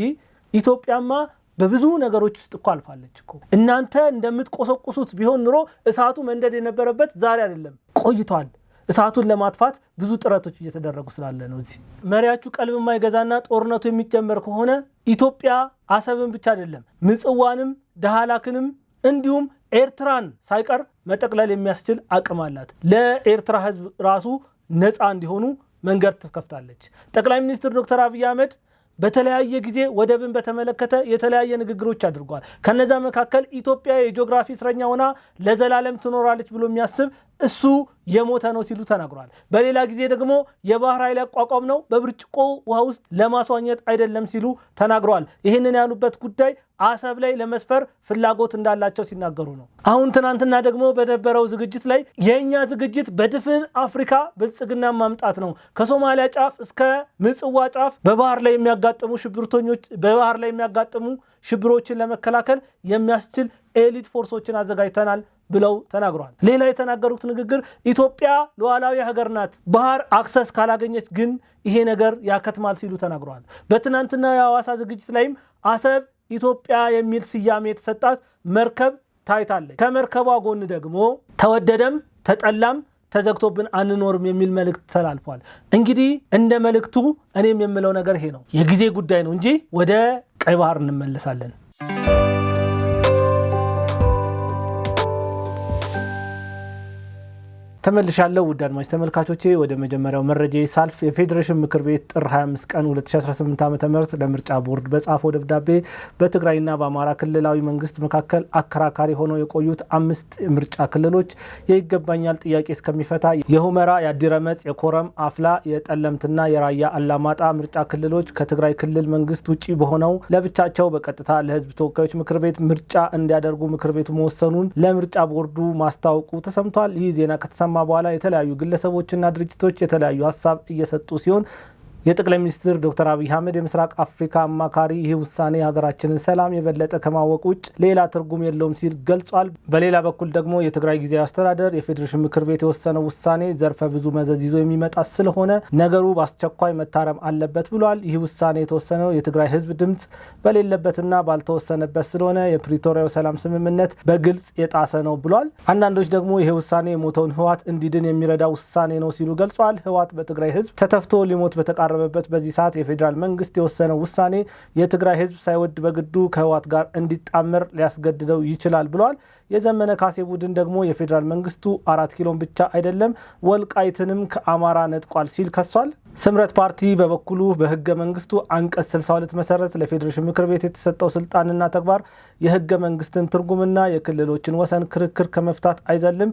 ኢትዮጵያማ በብዙ ነገሮች ውስጥ እኮ አልፋለች እኮ። እናንተ እንደምትቆሰቁሱት ቢሆን ኑሮ እሳቱ መንደድ የነበረበት ዛሬ አይደለም፣ ቆይቷል። እሳቱን ለማጥፋት ብዙ ጥረቶች እየተደረጉ ስላለ ነው። እዚህ መሪያችሁ ቀልብ የማይገዛና ጦርነቱ የሚጀመር ከሆነ ኢትዮጵያ አሰብን ብቻ አይደለም ምጽዋንም ዳህላክንም እንዲሁም ኤርትራን ሳይቀር መጠቅለል የሚያስችል አቅም አላት። ለኤርትራ ህዝብ ራሱ ነፃ እንዲሆኑ መንገድ ትከፍታለች። ጠቅላይ ሚኒስትር ዶክተር አብይ አህመድ በተለያየ ጊዜ ወደብን በተመለከተ የተለያየ ንግግሮች አድርጓል። ከነዛ መካከል ኢትዮጵያ የጂኦግራፊ እስረኛ ሆና ለዘላለም ትኖራለች ብሎ የሚያስብ እሱ የሞተ ነው ሲሉ ተናግሯል። በሌላ ጊዜ ደግሞ የባህር ኃይል ያቋቋም ነው በብርጭቆ ውሃ ውስጥ ለማስዋኘት አይደለም ሲሉ ተናግሯል። ይህንን ያሉበት ጉዳይ አሰብ ላይ ለመስፈር ፍላጎት እንዳላቸው ሲናገሩ ነው። አሁን ትናንትና ደግሞ በነበረው ዝግጅት ላይ የኛ ዝግጅት በድፍን አፍሪካ ብልጽግና ማምጣት ነው፣ ከሶማሊያ ጫፍ እስከ ምጽዋ ጫፍ በባህር ላይ የሚያጋጥሙ ሽብሮችን ለመከላከል የሚያስችል ኤሊት ፎርሶችን አዘጋጅተናል ብለው ተናግሯል። ሌላ የተናገሩት ንግግር ኢትዮጵያ ሉዓላዊ ሀገር ናት፣ ባህር አክሰስ ካላገኘች ግን ይሄ ነገር ያከትማል ሲሉ ተናግሯል። በትናንትና የሐዋሳ ዝግጅት ላይም አሰብ ኢትዮጵያ የሚል ስያሜ የተሰጣት መርከብ ታይታለች። ከመርከቧ ጎን ደግሞ ተወደደም ተጠላም ተዘግቶብን አንኖርም የሚል መልእክት ተላልፏል። እንግዲህ እንደ መልእክቱ እኔም የምለው ነገር ይሄ ነው። የጊዜ ጉዳይ ነው እንጂ ወደ ቀይ ባህር እንመለሳለን። ተመልሻለሁ ውድ አድማጭ ተመልካቾቼ። ወደ መጀመሪያው መረጃ ሳልፍ የፌዴሬሽን ምክር ቤት ጥር 25 ቀን 2018 ዓ.ም ለምርጫ ቦርድ በጻፈው ደብዳቤ በትግራይና በአማራ ክልላዊ መንግስት መካከል አከራካሪ ሆነው የቆዩት 5 ምርጫ ክልሎች የይገባኛል ጥያቄ እስከሚፈታ የሁመራ፣ የአዲረመጽ፣ የኮረም፣ አፍላ፣ የጠለምትና የራያ አላማጣ ምርጫ ክልሎች ከትግራይ ክልል መንግስት ውጪ በሆነው ለብቻቸው በቀጥታ ለህዝብ ተወካዮች ምክር ቤት ምርጫ እንዲያደርጉ ምክር ቤቱ መወሰኑን ለምርጫ ቦርዱ ማስታወቁ ተሰምቷል። ይህ ዜና ከተሰማ በኋላ የተለያዩ ግለሰቦችና ድርጅቶች የተለያዩ ሀሳብ እየሰጡ ሲሆን የጠቅላይ ሚኒስትር ዶክተር አብይ አህመድ የምስራቅ አፍሪካ አማካሪ ይህ ውሳኔ ሀገራችንን ሰላም የበለጠ ከማወቅ ውጭ ሌላ ትርጉም የለውም ሲል ገልጿል። በሌላ በኩል ደግሞ የትግራይ ጊዜያዊ አስተዳደር የፌዴሬሽን ምክር ቤት የወሰነው ውሳኔ ዘርፈ ብዙ መዘዝ ይዞ የሚመጣ ስለሆነ ነገሩ በአስቸኳይ መታረም አለበት ብሏል። ይህ ውሳኔ የተወሰነው የትግራይ ህዝብ ድምፅ በሌለበትና ባልተወሰነበት ስለሆነ የፕሪቶሪያው ሰላም ስምምነት በግልጽ የጣሰ ነው ብሏል። አንዳንዶች ደግሞ ይህ ውሳኔ የሞተውን ህወሓት እንዲድን የሚረዳ ውሳኔ ነው ሲሉ ገልጿል። ህወሓት በትግራይ ህዝብ ተተፍቶ ሊሞት በተቃረበበት በዚህ ሰዓት የፌዴራል መንግስት የወሰነው ውሳኔ የትግራይ ህዝብ ሳይወድ በግዱ ከህወሓት ጋር እንዲጣመር ሊያስገድደው ይችላል ብሏል። የዘመነ ካሴ ቡድን ደግሞ የፌዴራል መንግስቱ 4 ኪሎን ብቻ አይደለም ወልቃይትንም ከአማራ ነጥቋል ሲል ከሷል። ስምረት ፓርቲ በበኩሉ በህገ መንግስቱ አንቀጽ 62 መሰረት ለፌዴሬሽን ምክር ቤት የተሰጠው ስልጣንና ተግባር የህገ መንግስትን ትርጉምና የክልሎችን ወሰን ክርክር ከመፍታት አይዘልም።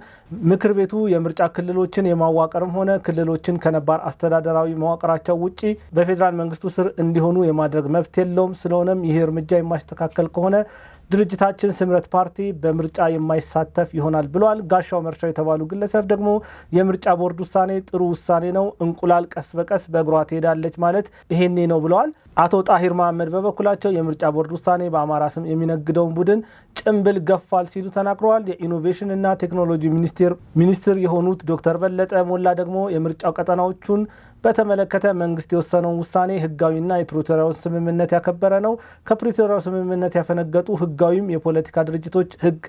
ምክር ቤቱ የምርጫ ክልሎችን የማዋቀርም ሆነ ክልሎችን ከነባር አስተዳደራዊ መዋቅራቸው ውጪ በፌዴራል መንግስቱ ስር እንዲሆኑ የማድረግ መብት የለውም። ስለሆነም ይህ እርምጃ የማይስተካከል ከሆነ ድርጅታችን ስምረት ፓርቲ በምርጫ የማይሳተፍ ይሆናል ብሏል። ጋሻው መርሻው የተባሉ ግለሰብ ደግሞ የምርጫ ቦርድ ውሳኔ ጥሩ ውሳኔ ነው፣ እንቁላል ቀስ በቀስ በእግሯ ትሄዳለች ማለት ይሄኔ ነው ብለዋል። አቶ ጣሂር መሐመድ በበኩላቸው የምርጫ ቦርድ ውሳኔ በአማራ ስም የሚነግደውን ቡድን ጭንብል ገፋል ሲሉ ተናግረዋል። የኢኖቬሽን እና ቴክኖሎጂ ሚኒስትር የሆኑት ዶክተር በለጠ ሞላ ደግሞ የምርጫው ቀጠናዎቹን በተመለከተ መንግስት የወሰነውን ውሳኔ ህጋዊና የፕሪቶሪያውን ስምምነት ያከበረ ነው። ከፕሪቶሪያው ስምምነት ያፈነገጡ ህጋዊም የፖለቲካ ድርጅቶች ህግ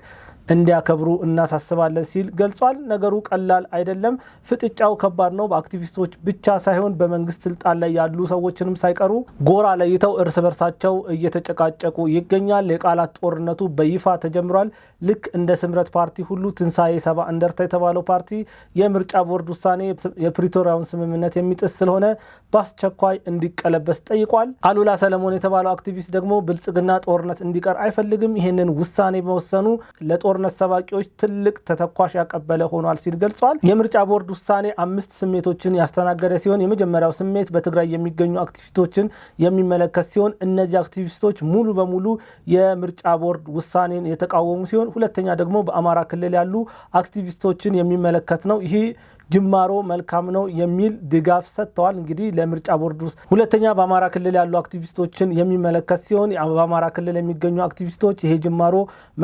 እንዲያከብሩ እናሳስባለን ሲል ገልጿል። ነገሩ ቀላል አይደለም፣ ፍጥጫው ከባድ ነው። በአክቲቪስቶች ብቻ ሳይሆን በመንግስት ስልጣን ላይ ያሉ ሰዎችንም ሳይቀሩ ጎራ ለይተው እርስ በርሳቸው እየተጨቃጨቁ ይገኛል። የቃላት ጦርነቱ በይፋ ተጀምሯል። ልክ እንደ ስምረት ፓርቲ ሁሉ ትንሳኤ ሰባ እንደርታ የተባለው ፓርቲ የምርጫ ቦርድ ውሳኔ የፕሪቶሪያውን ስምምነት የሚጥስ ስለሆነ በአስቸኳይ እንዲቀለበስ ጠይቋል። አሉላ ሰለሞን የተባለው አክቲቪስት ደግሞ ብልጽግና ጦርነት እንዲቀር አይፈልግም፣ ይህንን ውሳኔ መወሰኑ ለጦርነት ሰባቂዎች ትልቅ ተተኳሽ ያቀበለ ሆኗል ሲል ገልጿል። የምርጫ ቦርድ ውሳኔ 5 ስሜቶችን ያስተናገደ ሲሆን የመጀመሪያው ስሜት በትግራይ የሚገኙ አክቲቪስቶችን የሚመለከት ሲሆን እነዚህ አክቲቪስቶች ሙሉ በሙሉ የምርጫ ቦርድ ውሳኔን የተቃወሙ ሲሆን ሁለተኛ ደግሞ በአማራ ክልል ያሉ አክቲቪስቶችን የሚመለከት ነው። ይህ ጅማሮ መልካም ነው የሚል ድጋፍ ሰጥተዋል። እንግዲህ ለምርጫ ቦርድ ውስጥ ሁለተኛ በአማራ ክልል ያሉ አክቲቪስቶችን የሚመለከት ሲሆን በአማራ ክልል የሚገኙ አክቲቪስቶች ይሄ ጅማሮ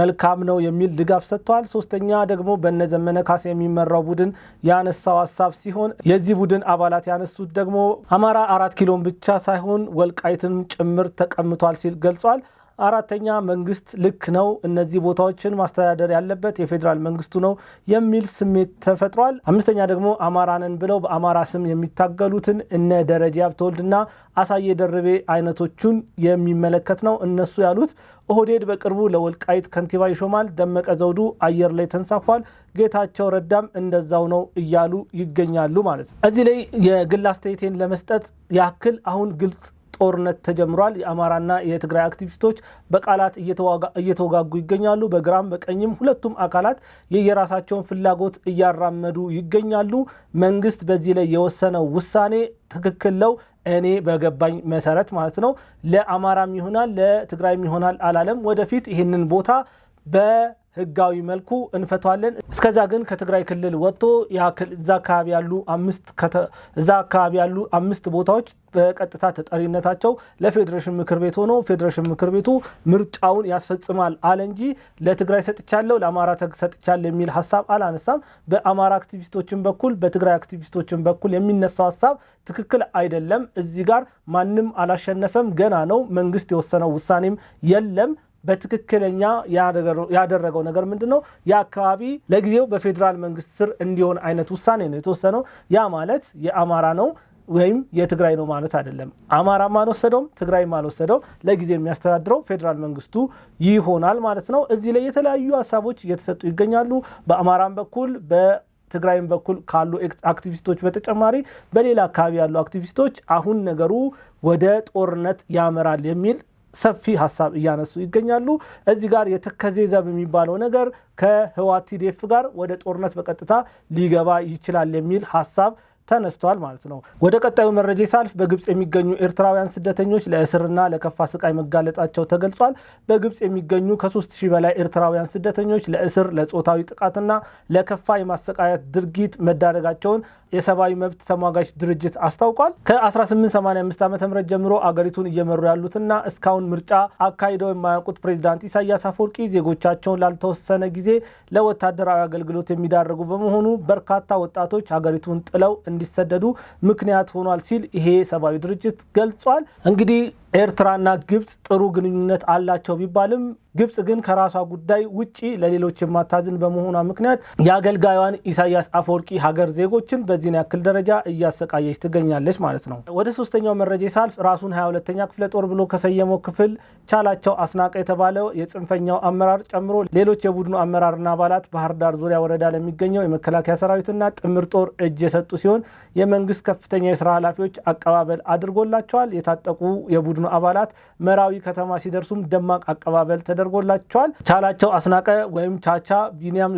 መልካም ነው የሚል ድጋፍ ሰጥተዋል። ሶስተኛ ደግሞ በነዘመነ ካሴ የሚመራው ቡድን ያነሳው ሀሳብ ሲሆን የዚህ ቡድን አባላት ያነሱት ደግሞ አማራ 4 ኪሎን ብቻ ሳይሆን ወልቃይትንም ጭምር ተቀምጧል ሲል ገልጿል። አራተኛ መንግስት ልክ ነው፣ እነዚህ ቦታዎችን ማስተዳደር ያለበት የፌዴራል መንግስቱ ነው የሚል ስሜት ተፈጥሯል። አምስተኛ ደግሞ አማራንን ብለው በአማራ ስም የሚታገሉትን እነ ደረጃ ሀብተወልድና አሳየ ደርቤ አይነቶቹን የሚመለከት ነው። እነሱ ያሉት ኦህዴድ በቅርቡ ለወልቃይት ከንቲባ ይሾማል፣ ደመቀ ዘውዱ አየር ላይ ተንሳፏል፣ ጌታቸው ረዳም እንደዛው ነው እያሉ ይገኛሉ ማለት ነው። እዚህ ላይ የግል አስተያየቴን ለመስጠት ያክል አሁን ግልጽ ጦርነት ተጀምሯል። የአማራና የትግራይ አክቲቪስቶች በቃላት እየተወጋጉ ይገኛሉ። በግራም በቀኝም ሁለቱም አካላት የየራሳቸውን ፍላጎት እያራመዱ ይገኛሉ። መንግስት በዚህ ላይ የወሰነው ውሳኔ ትክክል ነው እኔ በገባኝ መሰረት ማለት ነው። ለአማራም ይሆናል ለትግራይም ይሆናል አላለም። ወደፊት ይህንን ቦታ በህጋዊ መልኩ እንፈቷለን። እስከዛ ግን ከትግራይ ክልል ወጥቶ እዛ አካባቢ ያሉ 5 ቦታዎች በቀጥታ ተጠሪነታቸው ለፌዴሬሽን ምክር ቤት ሆኖ ፌዴሬሽን ምክር ቤቱ ምርጫውን ያስፈጽማል አለ እንጂ ለትግራይ ሰጥቻለሁ ለአማራ ሰጥቻለሁ የሚል ሀሳብ አላነሳም። በአማራ አክቲቪስቶችን በኩል በትግራይ አክቲቪስቶችን በኩል የሚነሳው ሀሳብ ትክክል አይደለም። እዚህ ጋር ማንም አላሸነፈም፣ ገና ነው። መንግስት የወሰነው ውሳኔም የለም። በትክክለኛ ያደረገው ነገር ምንድነው? የአካባቢ ለጊዜው በፌዴራል መንግስት ስር እንዲሆን አይነት ውሳኔ ነው የተወሰነው። ያ ማለት የአማራ ነው ወይም የትግራይ ነው ማለት አይደለም። አማራም አልወሰደውም፣ ትግራይም አልወሰደውም። ለጊዜው የሚያስተዳድረው ፌዴራል መንግስቱ ይሆናል ማለት ነው። እዚህ ላይ የተለያዩ ሀሳቦች እየተሰጡ ይገኛሉ። በአማራም በኩል በትግራይም በኩል ካሉ አክቲቪስቶች በተጨማሪ በሌላ አካባቢ ያሉ አክቲቪስቶች አሁን ነገሩ ወደ ጦርነት ያመራል የሚል ሰፊ ሀሳብ እያነሱ ይገኛሉ። እዚህ ጋር የተከዜ ዘብ የሚባለው ነገር ከህወሓት ቲዲኤፍ ጋር ወደ ጦርነት በቀጥታ ሊገባ ይችላል የሚል ሀሳብ ተነስቷል ማለት ነው። ወደ ቀጣዩ መረጃ ሳልፍ በግብጽ የሚገኙ ኤርትራውያን ስደተኞች ለእስርና ለከፋ ስቃይ መጋለጣቸው ተገልጿል። በግብጽ የሚገኙ ከ3000 በላይ ኤርትራውያን ስደተኞች ለእስር፣ ለጾታዊ ጥቃትና ለከፋ የማሰቃየት ድርጊት መዳረጋቸውን የሰብአዊ መብት ተሟጋች ድርጅት አስታውቋል። ከ1885 ዓ.ም ጀምሮ አገሪቱን እየመሩ ያሉትና እስካሁን ምርጫ አካሂደው የማያውቁት ፕሬዝዳንት ኢሳያስ አፈወርቂ ዜጎቻቸውን ላልተወሰነ ጊዜ ለወታደራዊ አገልግሎት የሚዳረጉ በመሆኑ በርካታ ወጣቶች ሀገሪቱን ጥለው እንዲሰደዱ ምክንያት ሆኗል ሲል ይሄ ሰብአዊ ድርጅት ገልጿል። እንግዲህ ኤርትራና ግብጽ ጥሩ ግንኙነት አላቸው ቢባልም ግብጽ ግን ከራሷ ጉዳይ ውጪ ለሌሎች የማታዝን በመሆኗ ምክንያት የአገልጋዩን ኢሳያስ አፈወርቂ ሀገር ዜጎችን በዚህን ያክል ደረጃ እያሰቃየች ትገኛለች ማለት ነው። ወደ ሶስተኛው መረጃ ሳልፍ ራሱን 22ኛ ክፍለ ጦር ብሎ ከሰየመው ክፍል ቻላቸው አስናቀ የተባለው የጽንፈኛው አመራር ጨምሮ ሌሎች የቡድኑ አመራርና አባላት ባህር ዳር ዙሪያ ወረዳ ለሚገኘው የመከላከያ ሰራዊትና ጥምር ጦር እጅ የሰጡ ሲሆን የመንግስት ከፍተኛ የስራ ኃላፊዎች አቀባበል አድርጎላቸዋል። የታጠቁ የቡድኑ አባላት መራዊ ከተማ ሲደርሱም ደማቅ አቀባበል ተደርጎላቸዋል። ቻላቸው አስናቀ ወይም ቻቻ፣ ቢኒያም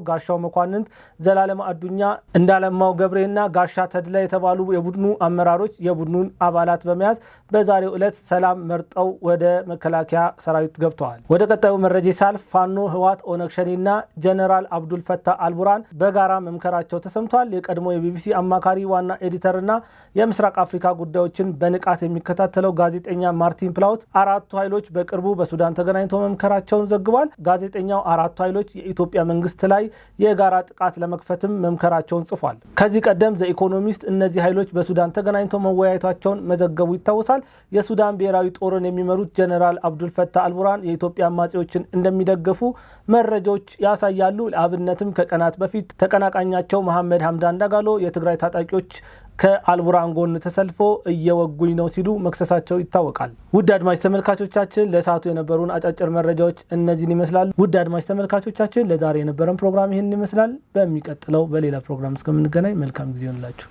ጋሻው መኳንንት፣ ዘላለም አዱኛ፣ እንዳለማው ገብሬና ጋሻ ተድላ የተባሉ የቡድኑ አመራሮች የቡድኑን አባላት በመያዝ በዛሬው ዕለት ሰላም መርጠው ወደ መከላከያ ሰራዊት ገብተዋል። ወደ ቀጣዩ መረጃ ሳልፍ ፋኖ ህዋት ኦነግ ሸኔና ጀነራል አብዱል ፈታህ አልቡራን በጋራ መምከራቸው ተሰምቷል። የቀድሞ የቢቢሲ አማካሪ ዋና ኤዲተርና የምስራቅ አፍሪካ ጉዳዮችን በንቃት የሚከታተለው ጋዜጠኛ ማርቲን ፕላውት አራቱ ኃይሎች በቅርቡ በሱዳን ተገናኝተው መምከራቸውን ዘግቧል። ጋዜጠኛው አራቱ ኃይሎች የኢትዮጵያ መንግስት ላይ የጋራ ጥቃት ለመክፈትም መምከራቸውን ጽፏል። ከዚህ ቀደም ዘ ኢኮኖሚስት እነዚህ ኃይሎች በሱዳን ተገናኝተው መወያየታቸውን መዘገቡ ይታወሳል። የሱዳን ብሔራዊ ጦርን የሚመሩት ጀነራል አብዱል ፈታህ አልቡራን የኢትዮጵያ አማጺዎችን እንደሚደግፉ መረጃዎች ያሳያሉ። ለአብነትም ከቀናት በፊት ተቀናቃኛቸው መሐመድ ሐምዳን ዳጋሎ የትግራይ ታጣቂዎች ከአልቡራን ጎን ተሰልፎ እየወጉኝ ነው ሲሉ መክሰሳቸው ይታወቃል። ውድ አድማጭ ተመልካቾቻችን ለሰዓቱ የነበሩን አጫጭር መረጃዎች እነዚህን ይመስላሉ። ውድ አድማጭ ተመልካቾቻችን ለዛሬ የነበረን ፕሮግራም ይህን ይመስላል። በሚቀጥለው በሌላ ፕሮግራም እስከምንገናኝ መልካም ጊዜ ይሁንላችሁ።